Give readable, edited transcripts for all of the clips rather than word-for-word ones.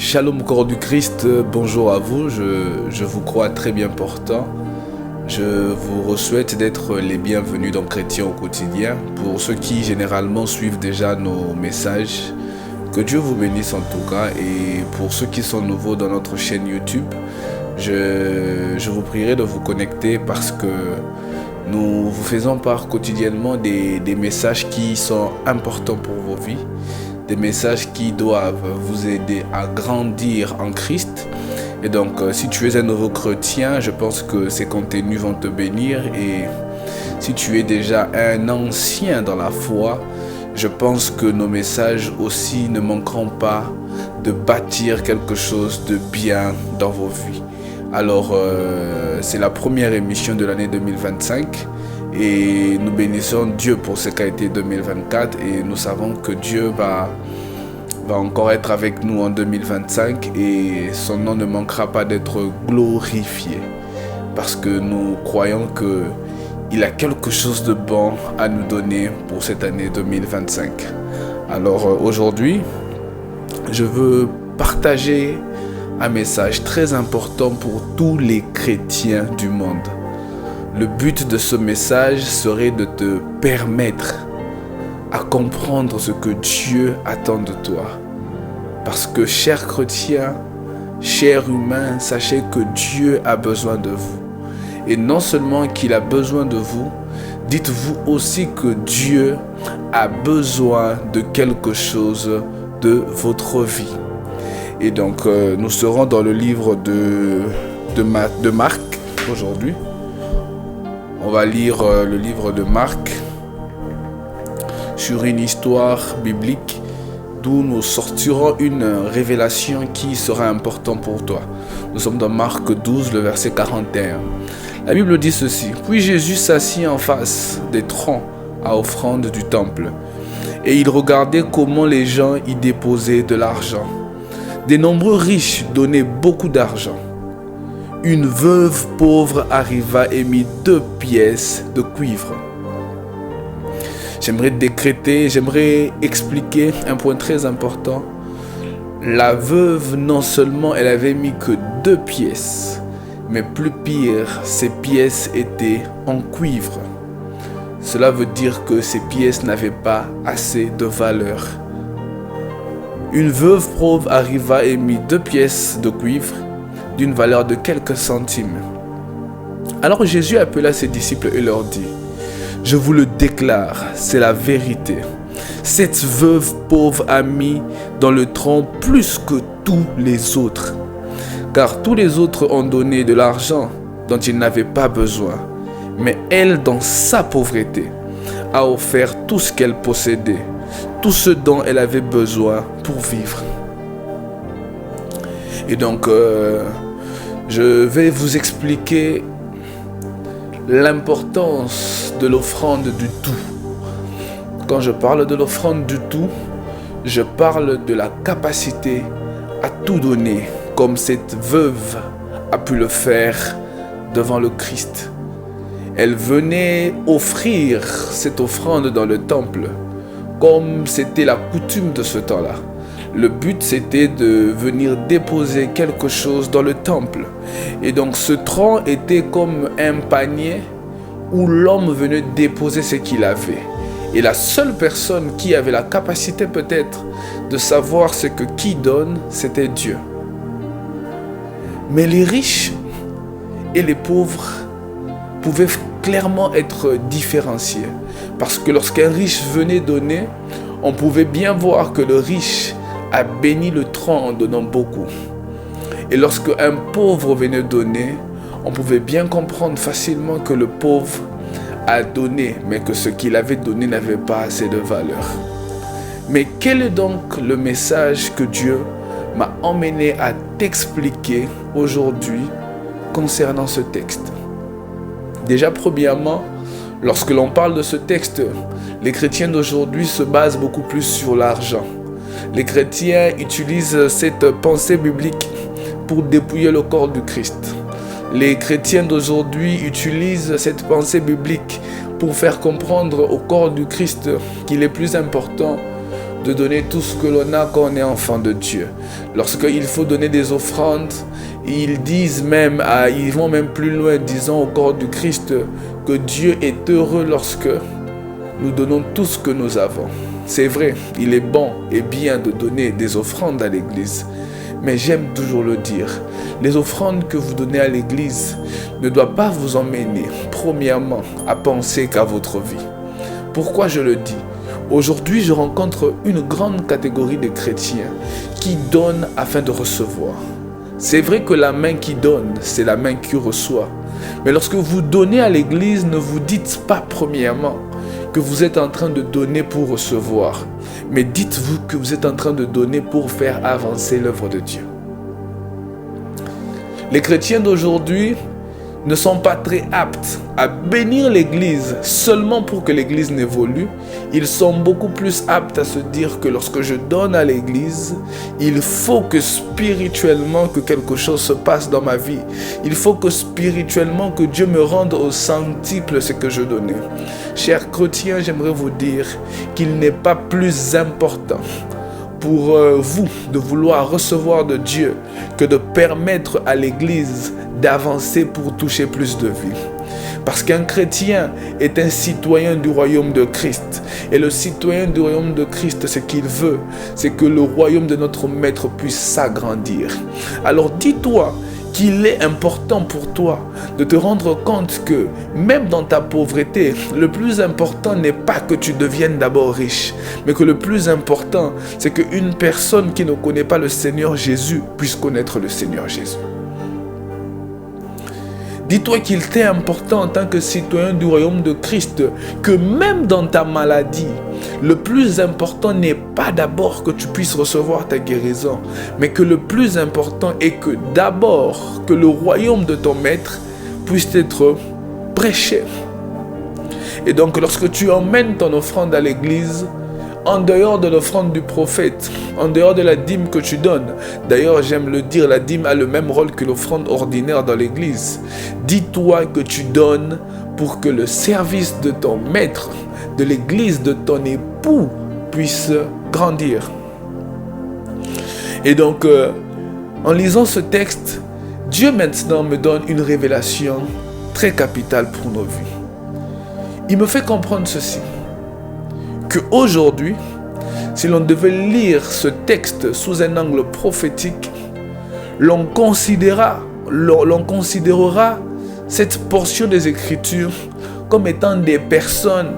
Shalom corps du Christ, bonjour à vous, je vous crois très bien portant. Je vous souhaite d'être les bienvenus dans Chrétien au quotidien. Pour ceux qui généralement suivent déjà nos messages, que Dieu vous bénisse en tout cas. Et pour ceux qui sont nouveaux dans notre chaîne YouTube, je vous prierai de vous connecter parce que nous vous faisons part quotidiennement des messages qui sont importants pour vos vies. Des messages qui doivent vous aider à grandir en Christ. Et donc, si tu es un nouveau chrétien, je pense que ces contenus vont te bénir. Et si tu es déjà un ancien dans la foi, je pense que nos messages aussi ne manqueront pas de bâtir quelque chose de bien dans vos vies. Alors, c'est la première émission de l'année 2025. Et nous bénissons Dieu pour ce qu'a été 2024 et nous savons que Dieu va encore être avec nous en 2025 et son nom ne manquera pas d'être glorifié parce que nous croyons qu'il a quelque chose de bon à nous donner pour cette année 2025. Alors aujourd'hui, je veux partager un message très important pour tous les chrétiens du monde. Le but de ce message serait de te permettre à comprendre ce que Dieu attend de toi. Parce que, chers chrétiens, chers humains, sachez que Dieu a besoin de vous. Et non seulement qu'il a besoin de vous, dites-vous aussi que Dieu a besoin de quelque chose de votre vie. Et donc, nous serons dans le livre de Marc aujourd'hui. On va lire le livre de Marc sur une histoire biblique d'où nous sortirons une révélation qui sera importante pour toi. Nous sommes dans Marc 12, le verset 41. La Bible dit ceci. Puis Jésus s'assit en face des troncs à offrande du temple et il regardait comment les gens y déposaient de l'argent. De nombreux riches donnaient beaucoup d'argent. Une veuve pauvre arriva et mit 2 pièces de cuivre. J'aimerais expliquer un point très important. La veuve, non seulement elle avait mis que 2 pièces, mais plus pire, ces pièces étaient en cuivre. Cela veut dire que ces pièces n'avaient pas assez de valeur. Une veuve pauvre arriva et mit 2 pièces de cuivre d'une valeur de quelques centimes. Alors Jésus appela ses disciples et leur dit, « Je vous le déclare, c'est la vérité. Cette veuve pauvre a mis dans le tronc plus que tous les autres. Car tous les autres ont donné de l'argent dont ils n'avaient pas besoin. Mais elle, dans sa pauvreté, a offert tout ce qu'elle possédait, tout ce dont elle avait besoin pour vivre. » Et donc, je vais vous expliquer l'importance de l'offrande du tout. Quand je parle de l'offrande du tout, je parle de la capacité à tout donner, comme cette veuve a pu le faire devant le Christ. Elle venait offrir cette offrande dans le temple, comme c'était la coutume de ce temps-là. Le but, c'était de venir déposer quelque chose dans le temple. Et donc, ce tronc était comme un panier où l'homme venait déposer ce qu'il avait. Et la seule personne qui avait la capacité peut-être de savoir ce que qui donne, c'était Dieu. Mais les riches et les pauvres pouvaient clairement être différenciés. Parce que lorsqu'un riche venait donner, on pouvait bien voir que le riche a béni le tronc en donnant beaucoup. Et lorsque un pauvre venait donner, on pouvait bien comprendre facilement que le pauvre a donné, mais que ce qu'il avait donné n'avait pas assez de valeur. Mais quel est donc le message que Dieu m'a emmené à t'expliquer aujourd'hui concernant ce texte? Déjà, premièrement, lorsque l'on parle de ce texte, les chrétiens d'aujourd'hui se basent beaucoup plus sur l'argent. Les chrétiens utilisent cette pensée biblique pour dépouiller le corps du Christ. Les chrétiens d'aujourd'hui utilisent cette pensée biblique pour faire comprendre au corps du Christ qu'il est plus important de donner tout ce que l'on a quand on est enfant de Dieu. Lorsqu'il faut donner des offrandes, ils vont même plus loin, disant au corps du Christ que Dieu est heureux lorsque nous donnons tout ce que nous avons. C'est vrai, il est bon et bien de donner des offrandes à l'église. Mais j'aime toujours le dire, les offrandes que vous donnez à l'église ne doivent pas vous emmener, premièrement, à penser qu'à votre vie. Pourquoi je le dis ? Aujourd'hui, je rencontre une grande catégorie de chrétiens qui donnent afin de recevoir. C'est vrai que la main qui donne, c'est la main qui reçoit. Mais lorsque vous donnez à l'église, ne vous dites pas premièrement que vous êtes en train de donner pour recevoir. Mais dites-vous que vous êtes en train de donner pour faire avancer l'œuvre de Dieu. Les chrétiens d'aujourd'hui ne sont pas très aptes à bénir l'église seulement pour que l'église n'évolue. Ils sont beaucoup plus aptes à se dire que lorsque je donne à l'église, il faut que spirituellement que quelque chose se passe dans ma vie. Il faut que spirituellement que Dieu me rende au centuple ce que je donnais. Chers chrétiens, j'aimerais vous dire qu'il n'est pas plus important pour vous de vouloir recevoir de Dieu que de permettre à l'église d'avancer pour toucher plus de vies. Parce qu'un chrétien est un citoyen du royaume de Christ. Et le citoyen du royaume de Christ, ce qu'il veut, c'est que le royaume de notre Maître puisse s'agrandir. Alors dis-toi qu'il est important pour toi de te rendre compte que même dans ta pauvreté, le plus important n'est pas que tu deviennes d'abord riche, mais que le plus important, c'est qu'une personne qui ne connaît pas le Seigneur Jésus puisse connaître le Seigneur Jésus. Dis-toi qu'il t'est important en tant que citoyen du royaume de Christ que même dans ta maladie, le plus important n'est pas d'abord que tu puisses recevoir ta guérison, mais que le plus important est que d'abord que le royaume de ton maître puisse être prêché. Et donc lorsque tu emmènes ton offrande à l'église, en dehors de l'offrande du prophète, en dehors de la dîme que tu donnes. D'ailleurs, j'aime le dire, la dîme a le même rôle que l'offrande ordinaire dans l'église. Dis-toi que tu donnes pour que le service de ton maître, de l'église de ton époux, puisse grandir. Et donc, en lisant ce texte, Dieu maintenant me donne une révélation très capitale pour nos vies. Il me fait comprendre ceci. Qu'aujourd'hui, si l'on devait lire ce texte sous un angle prophétique, l'on considérera cette portion des Écritures comme étant des personnes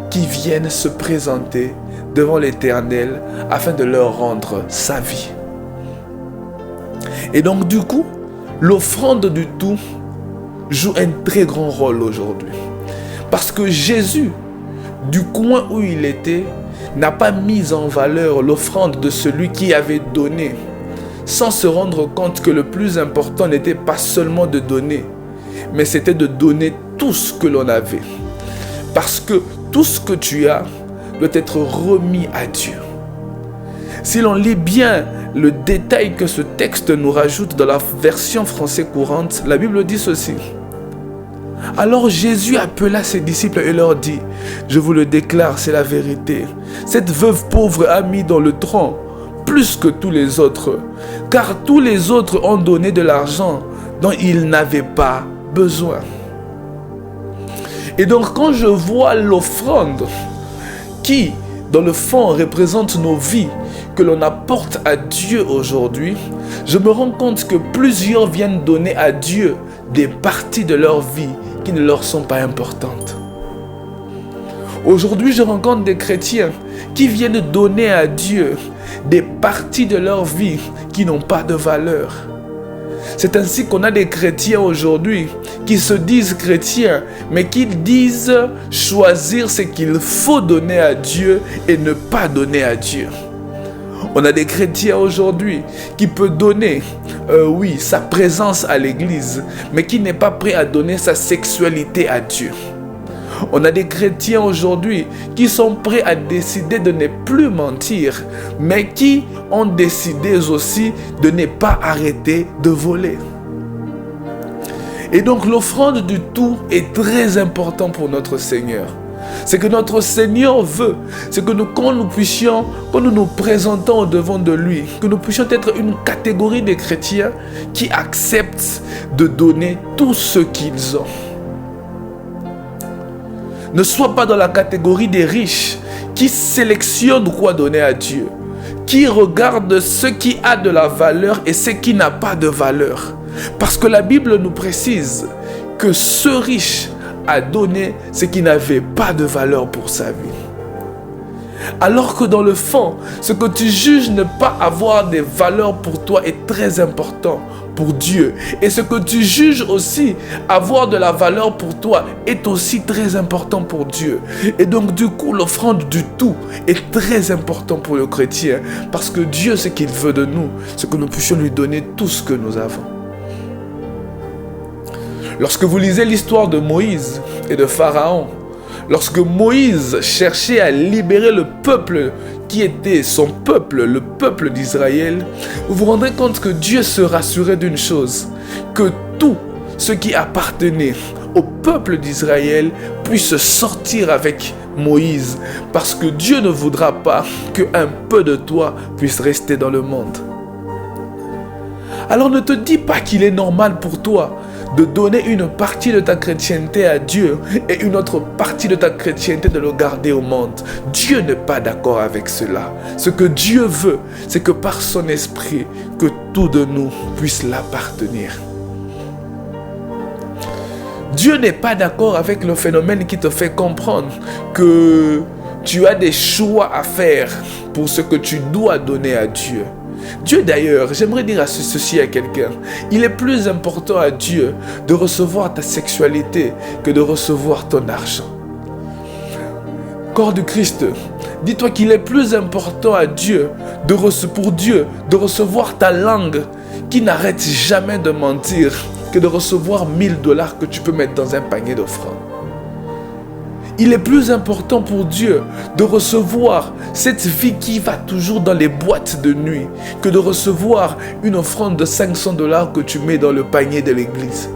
qui viennent se présenter devant l'Éternel afin de leur rendre sa vie. Et donc du coup, l'offrande du tout joue un très grand rôle aujourd'hui. Parce que Jésus, du coin où il était, n'a pas mis en valeur l'offrande de celui qui avait donné, sans se rendre compte que le plus important n'était pas seulement de donner, mais c'était de donner tout ce que l'on avait. Parce que tout ce que tu as doit être remis à Dieu. Si l'on lit bien le détail que ce texte nous rajoute dans la version française courante, la Bible dit ceci. Alors Jésus appela ses disciples et leur dit, « Je vous le déclare, c'est la vérité. Cette veuve pauvre a mis dans le tronc plus que tous les autres, car tous les autres ont donné de l'argent dont ils n'avaient pas besoin. » Et donc quand je vois l'offrande qui, dans le fond, représente nos vies, que l'on apporte à Dieu aujourd'hui, je me rends compte que plusieurs viennent donner à Dieu des parties de leur vie qui ne leur sont pas importantes. Aujourd'hui, je rencontre des chrétiens qui viennent donner à Dieu des parties de leur vie qui n'ont pas de valeur. C'est ainsi qu'on a des chrétiens aujourd'hui qui se disent chrétiens, mais qui disent choisir ce qu'il faut donner à Dieu et ne pas donner à Dieu. On a des chrétiens aujourd'hui qui peuvent donner, sa présence à l'église, mais qui n'est pas prêt à donner sa sexualité à Dieu. On a des chrétiens aujourd'hui qui sont prêts à décider de ne plus mentir, mais qui ont décidé aussi de ne pas arrêter de voler. Et donc l'offrande du tout est très important pour notre Seigneur. Ce que notre Seigneur veut, c'est que quand nous nous présentons au devant de lui, que nous puissions être une catégorie de chrétiens qui acceptent de donner tout ce qu'ils ont. Ne sois pas dans la catégorie des riches qui sélectionnent quoi donner à Dieu, qui regardent ce qui a de la valeur et ce qui n'a pas de valeur. Parce que la Bible nous précise que ce riche a donné ce qui n'avait pas de valeur pour sa vie. Alors que dans le fond, ce que tu juges ne pas avoir de valeur pour toi est très important pour Dieu. Et ce que tu juges aussi avoir de la valeur pour toi est aussi très important pour Dieu. Et donc du coup, l'offrande du tout est très important pour le chrétien. Parce que Dieu, ce qu'il veut de nous, c'est que nous puissions lui donner tout ce que nous avons. Lorsque vous lisez l'histoire de Moïse et de Pharaon, lorsque Moïse cherchait à libérer le peuple qui était son peuple, le peuple d'Israël, vous vous rendrez compte que Dieu se rassurait d'une chose, que tout ce qui appartenait au peuple d'Israël puisse sortir avec Moïse, parce que Dieu ne voudra pas qu'un peu de toi puisse rester dans le monde. Alors ne te dis pas qu'il est normal pour toi de donner une partie de ta chrétienté à Dieu et une autre partie de ta chrétienté de le garder au monde. Dieu n'est pas d'accord avec cela. Ce que Dieu veut, c'est que par son esprit, que tout de nous puisse l'appartenir. Dieu n'est pas d'accord avec le phénomène qui te fait comprendre que tu as des choix à faire pour ce que tu dois donner à Dieu. Dieu d'ailleurs, j'aimerais dire ceci à quelqu'un, il est plus important à Dieu de recevoir ta sexualité que de recevoir ton argent. Corps du Christ, dis-toi qu'il est plus important à Dieu, pour Dieu, de recevoir ta langue qui n'arrête jamais de mentir que de recevoir 1000 $ que tu peux mettre dans un panier d'offrandes. Il est plus important pour Dieu de recevoir cette vie qui va toujours dans les boîtes de nuit que de recevoir une offrande de 500 $ que tu mets dans le panier de l'église.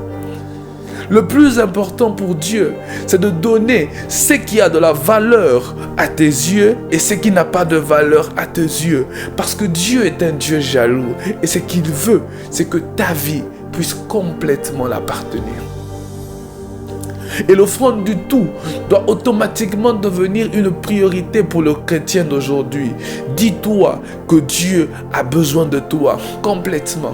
Le plus important pour Dieu, c'est de donner ce qui a de la valeur à tes yeux et ce qui n'a pas de valeur à tes yeux. Parce que Dieu est un Dieu jaloux et ce qu'il veut, c'est que ta vie puisse complètement l'appartenir. Et l'offrande du tout doit automatiquement devenir une priorité pour le chrétien d'aujourd'hui. Dis-toi que Dieu a besoin de toi complètement.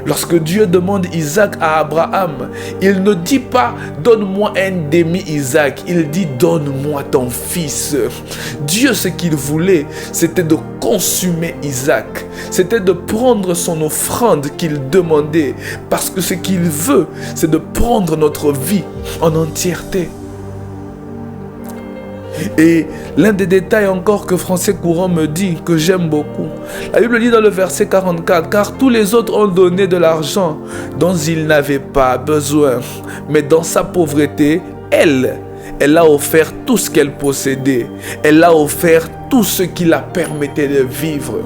Lorsque Dieu demande Isaac à Abraham, il ne dit pas « donne-moi un demi-Isaac », il dit « donne-moi ton fils ». Dieu, ce qu'il voulait, c'était de consumer Isaac. C'était de prendre son offrande qu'il demandait. Parce que ce qu'il veut, c'est de prendre notre vie en entièreté. Et l'un des détails encore que Français Courant me dit, que j'aime beaucoup, la Bible dit dans le verset 44, « Car tous les autres ont donné de l'argent dont ils n'avaient pas besoin, mais dans sa pauvreté, elle a offert tout ce qu'elle possédait. Elle a offert tout ce qui la permettait de vivre. »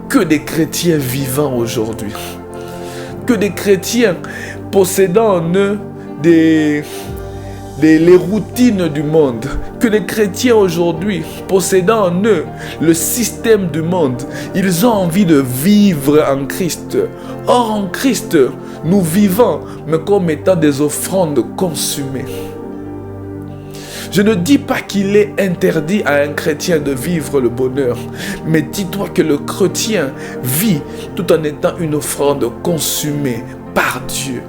Que des chrétiens vivants aujourd'hui, que des chrétiens possédant en eux les routines du monde, que les chrétiens aujourd'hui possédant en eux le système du monde, ils ont envie de vivre en Christ. Or en Christ, nous vivons, mais comme étant des offrandes consumées. Je ne dis pas qu'il est interdit à un chrétien de vivre le bonheur, mais dis-toi que le chrétien vit tout en étant une offrande consumée par Dieu.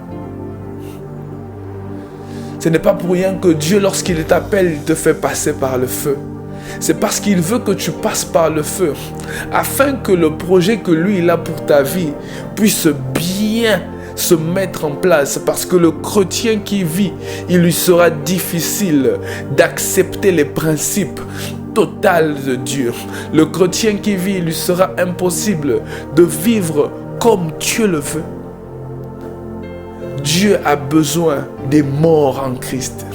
Ce n'est pas pour rien que Dieu, lorsqu'il t'appelle, il te fait passer par le feu. C'est parce qu'il veut que tu passes par le feu, afin que le projet que lui, il a pour ta vie puisse bien se mettre en place. Parce que le chrétien qui vit, il lui sera difficile d'accepter les principes totaux de Dieu. Le chrétien qui vit, il lui sera impossible de vivre comme Dieu le veut. Dieu a besoin des morts en Christ.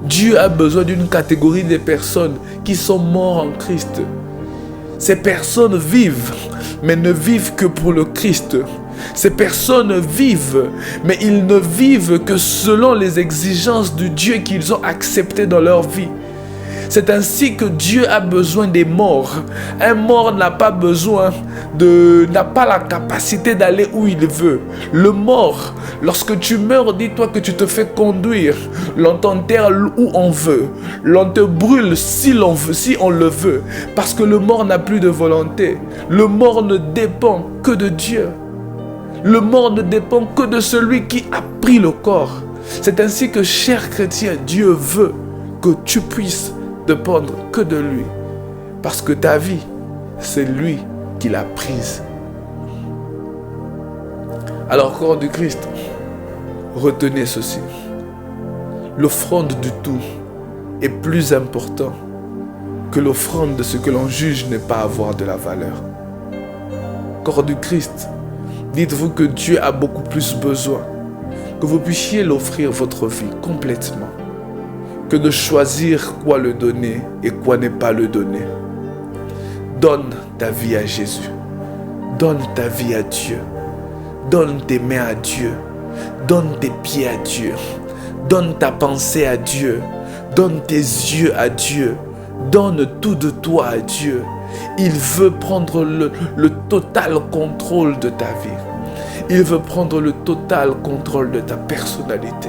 Dieu a besoin d'une catégorie de personnes qui sont mortes en Christ. Ces personnes vivent, mais ne vivent que pour le Christ. Ces personnes vivent, mais ils ne vivent que selon les exigences du Dieu qu'ils ont accepté dans leur vie. C'est ainsi que Dieu a besoin des morts. Un mort n'a pas la capacité d'aller où il veut. Le mort, lorsque tu meurs, dis-toi que tu te fais conduire. L'on t'enterre où on veut. L'on te brûle si l'on veut, si on le veut. Parce que le mort n'a plus de volonté. Le mort ne dépend que de Dieu. Le mort ne dépend que de celui qui a pris le corps. C'est ainsi que, cher chrétien, Dieu veut que tu puisses dépendre que de lui. Parce que ta vie, c'est lui qui l'a prise. Alors, corps du Christ, retenez ceci. L'offrande du tout est plus important que l'offrande de ce que l'on juge ne pas avoir de la valeur. Corps du Christ, dites-vous que Dieu a beaucoup plus besoin que vous puissiez l'offrir votre vie complètement, que de choisir quoi le donner et quoi ne pas le donner. Donne ta vie à Jésus. Donne ta vie à Dieu. Donne tes mains à Dieu. Donne tes pieds à Dieu. Donne ta pensée à Dieu. Donne tes yeux à Dieu. Donne tout de toi à Dieu. Il veut prendre le total contrôle de ta vie. Il veut prendre le total contrôle de ta personnalité.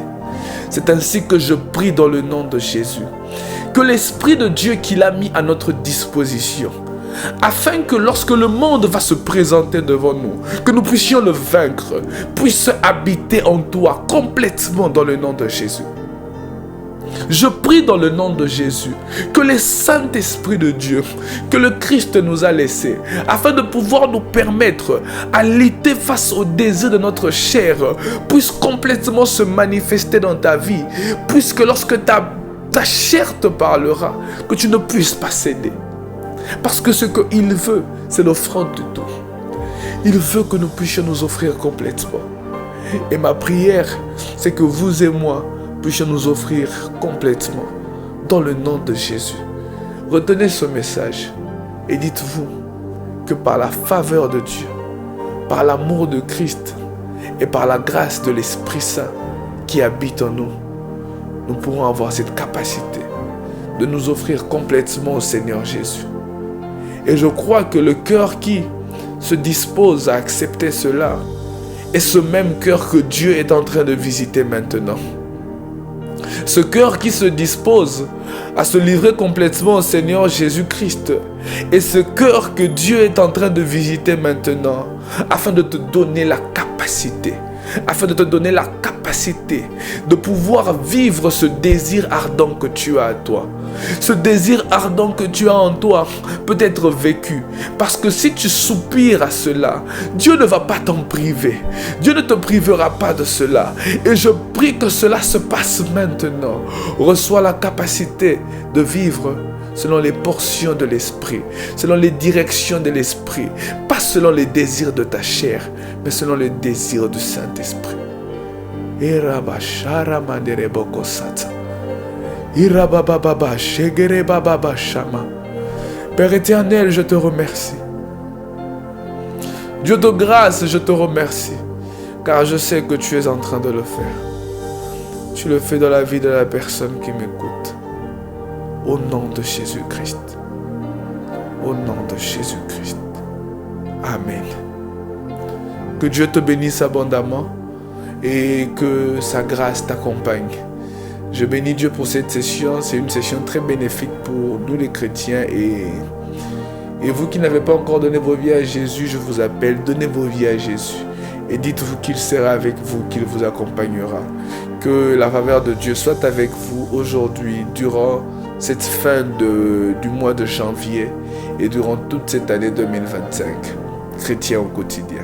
C'est ainsi que je prie dans le nom de Jésus, que l'Esprit de Dieu qu'il a mis à notre disposition, afin que lorsque le monde va se présenter devant nous, que nous puissions le vaincre, puisse habiter en toi complètement dans le nom de Jésus. Je prie dans le nom de Jésus que le Saint-Esprit de Dieu, que le Christ nous a laissé, afin de pouvoir nous permettre à lutter face aux désirs de notre chair, puisse complètement se manifester dans ta vie, puisque lorsque ta chair te parlera, que tu ne puisses pas céder. Parce que ce qu'il veut, c'est l'offrande de tout. Il veut que nous puissions nous offrir complètement. Et ma prière, c'est que vous et moi puissions nous offrir complètement dans le nom de Jésus. Retenez ce message et dites-vous que par la faveur de Dieu, par l'amour de Christ et par la grâce de l'Esprit Saint qui habite en nous, nous pourrons avoir cette capacité de nous offrir complètement au Seigneur Jésus. Et je crois que le cœur qui se dispose à accepter cela est ce même cœur que Dieu est en train de visiter maintenant. Ce cœur qui se dispose à se livrer complètement au Seigneur Jésus-Christ est ce cœur que Dieu est en train de visiter maintenant afin de te donner la capacité, de pouvoir vivre ce désir ardent que tu as à toi. Ce désir ardent que tu as en toi peut être vécu. Parce que si tu soupires à cela, Dieu ne va pas t'en priver. Dieu ne te privera pas de cela. Et je prie que cela se passe maintenant. Reçois la capacité de vivre selon les portions de l'Esprit, selon les directions de l'Esprit. Pas selon les désirs de ta chair, mais selon les désirs du Saint-Esprit. Père éternel, je te remercie. Dieu de grâce, je te remercie, car je sais que tu es en train de le faire. Tu le fais dans la vie de la personne qui m'écoute. Au nom de Jésus-Christ. Au nom de Jésus-Christ. Amen. Que Dieu te bénisse abondamment et que sa grâce t'accompagne. Je bénis Dieu pour cette session. C'est une session très bénéfique pour nous les chrétiens. Et vous qui n'avez pas encore donné vos vies à Jésus, je vous appelle, donnez vos vies à Jésus. Et dites-vous qu'il sera avec vous, qu'il vous accompagnera. Que la faveur de Dieu soit avec vous aujourd'hui, durant cette fin du mois de janvier et durant toute cette année 2025. Chrétien au quotidien.